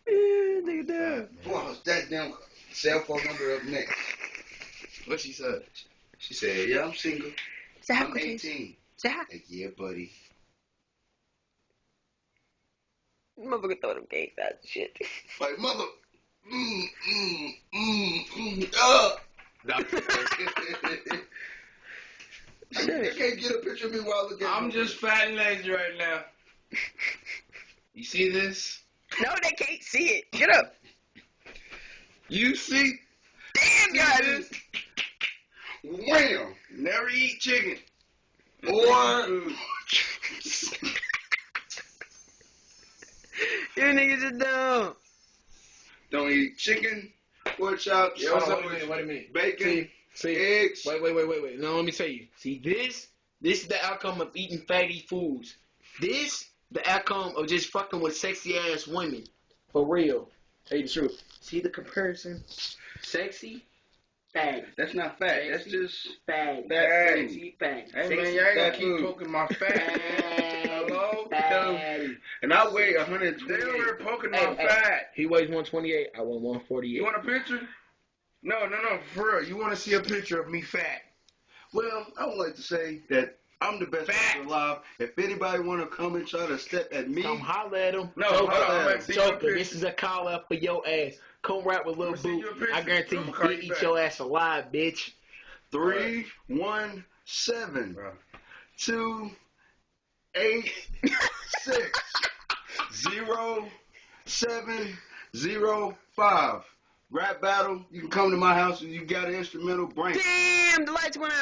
Nigga down. Well, that damn cell phone number up next. What she said? She said, yeah, I'm single. Say hi, I'm 18. Say hi. Like, yeah, buddy. Motherfucker throw them cakes out and shit. Like, mother. I can't get a picture of me while looking at I'm just fat and lazy right now. You see this? No, they can't see it. Get up. You see? Damn, guys. Wham! Never eat chicken. Or You niggas are dumb. don't eat chicken, pork chops, Yo, what's up? Wait a minute. bacon, See, eggs. Wait. No, let me tell you. See, this is the outcome of eating fatty foods. This, the outcome of just fucking with sexy ass women. For real. Tell you the truth. See the comparison? Sexy, fatty. That's not fat. That's just Fatty. fatty. Sexy, fatty. Hey, Sexy, man, y'all ain't gonna fatty. keep poking my fat. Hello? Fatty. And I weigh 128. They were poking Hey, my hey. fat. He weighs 128. I weigh 148. You want a picture? No, for real. You want to see a picture of me fat? Well, I would like to say that I'm the best Fat. person alive. If anybody want to come and try to step at me, Come holler at him. No, Joker, hold on, I'm gonna Joker, see your picture. this is a call out for your ass. Come rap with Lil I'ma see Boo. your picture. I guarantee I'ma you, call he'll you eat back. your ass alive, bitch. 317 286 0705. Rap battle. You can come to my house and you got an instrumental. Bring it. Damn, the lights went out.